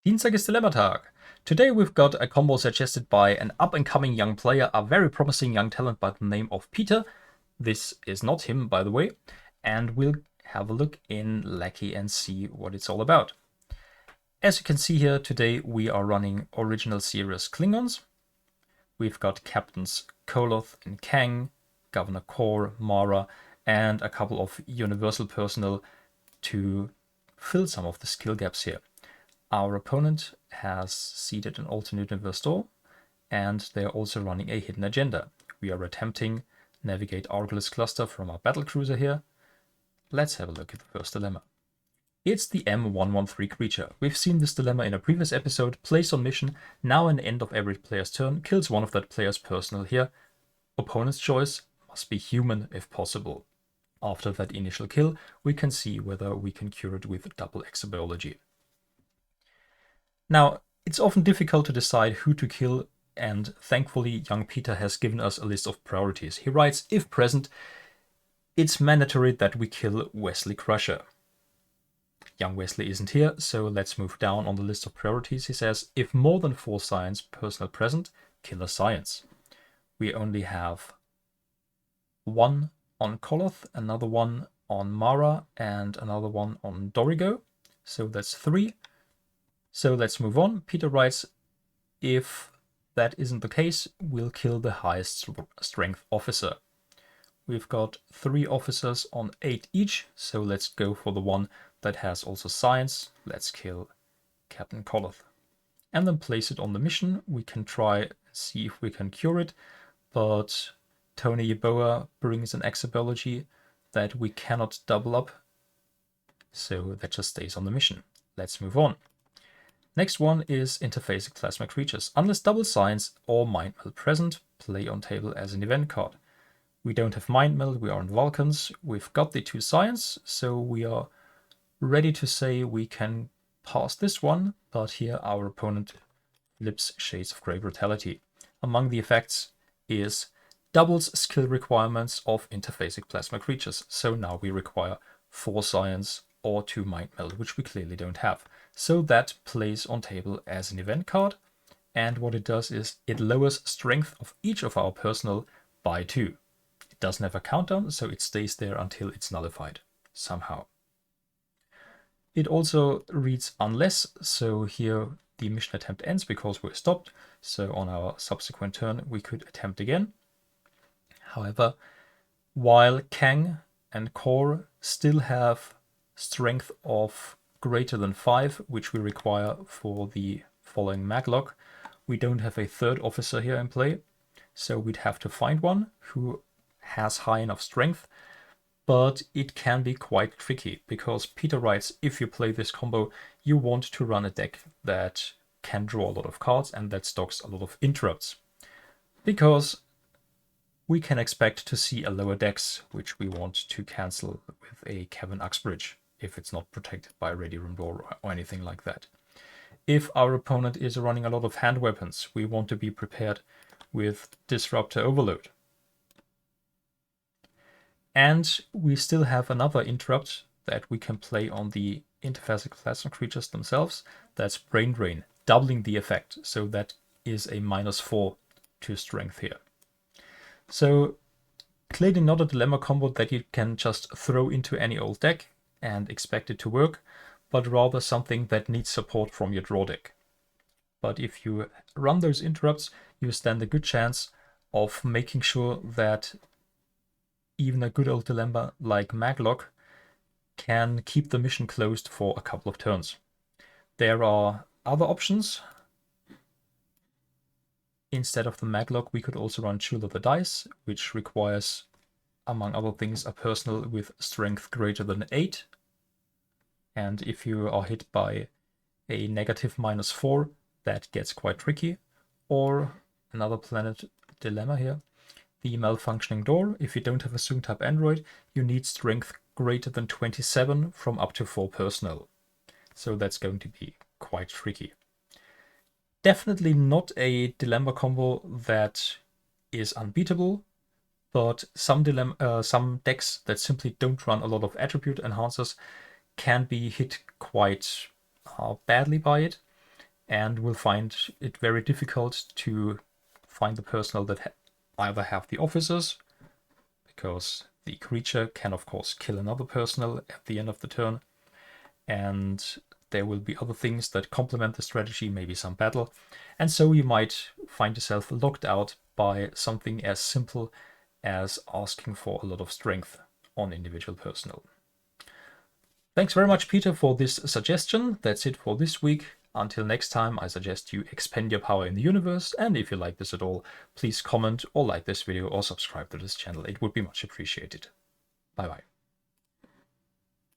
Dienstag ist Dilemma-Tag. Today we've got a combo suggested by an up-and-coming young player, a very promising young talent by the name of Peter. This is not him, by the way. And we'll have a look in Lackey and see what it's all about. As you can see here, today we are running original series Klingons. We've got Captains Koloth and Kang, Governor Kor, Mara, and a couple of universal personnel to fill some of the skill gaps here. Our opponent has seeded an alternate universe door, and they are also running a hidden agenda. We are attempting navigate Argolis cluster from our battlecruiser here. Let's have a look at the first dilemma. It's the M113 creature. We've seen this dilemma in a previous episode. Placed on mission, now at the end of every player's turn, kills one of that player's personnel here. Opponent's choice must be human if possible. After that initial kill, we can see whether we can cure it with double exobiology. Now, it's often difficult to decide who to kill, and thankfully young Peter has given us a list of priorities. He writes, if present, it's mandatory that we kill Wesley Crusher. Young Wesley isn't here, so let's move down on the list of priorities. He says, if more than 4 science personnel present, kill a science. We only have 1 on Koloth, another one on Mara, and another one on Dorigo. So that's 3. So let's move on. Peter writes, if that isn't the case, we'll kill the highest strength officer. We've got 3 officers on 8 each, so let's go for the one that has also science. Let's kill Captain Koloth. And then place it on the mission. We can try and see if we can cure it, but Tony Yeboah brings an exobiology that we cannot double up, so that just stays on the mission. Let's move on. Next one is interphasic plasma creatures. Unless double science or mind meld present, play on table as an event card. We don't have mind meld, we are on Vulcans. We've got the 2 science, so we are ready to say we can pass this one, but here our opponent flips Shades of Grey Brutality. Among the effects is doubles skill requirements of interphasic plasma creatures. So now we require 4 science or 2 mind meld, which we clearly don't have. So that plays on table as an event card, and what it does is it lowers strength of each of our personnel by 2. It doesn't have a countdown, so it stays there until it's nullified somehow. It also reads unless, so here the mission attempt ends because we're stopped, so on our subsequent turn we could attempt again. However, while Kang and Kor still have strength of greater than 5, which we require for the following maglog, we don't have a 3rd officer here in play, so we'd have to find one who has high enough strength, but it can be quite tricky because Peter writes, if you play this combo, you want to run a deck that can draw a lot of cards and that stocks a lot of interrupts, because we can expect to see a lower dex, which we want to cancel with a Kevin Uxbridge, if it's not protected by a Ready Room Door or anything like that. If our opponent is running a lot of hand weapons, we want to be prepared with Disruptor Overload. And we still have another interrupt that we can play on the interphasic plasma creatures themselves. That's Brain Drain, doubling the effect. So that is a -4 to strength here. So clearly not a dilemma combo that you can just throw into any old deck and expect it to work, but rather something that needs support from your draw deck. But if you run those interrupts, you stand a good chance of making sure that even a good old dilemma like Maglock can keep the mission closed for a couple of turns. There are other options. Instead of the Maglock, we could also run Jewel of the Dice, which requires, among other things, a personnel with strength greater than 8. And if you are hit by a negative -4, that gets quite tricky. Or another planet dilemma here, the Malfunctioning Door. If you don't have a Zoom type android, you need strength greater than 27 from up to 4 personnel. So that's going to be quite tricky. Definitely not a dilemma combo that is unbeatable, but some decks that simply don't run a lot of attribute enhancers can be hit quite badly by it. and will find it very difficult to find the personnel that either have the officers, because the creature can of course kill another personnel at the end of the turn, and there will be other things that complement the strategy, maybe some battle, and so you might find yourself locked out by something as simple as asking for a lot of strength on individual personnel. Thanks very much, Peter, for this suggestion. That's it for this week. Until next time, I suggest you expend your power in the universe, and if you like this at all, please comment or like this video or subscribe to this channel. It would be much appreciated. Bye bye.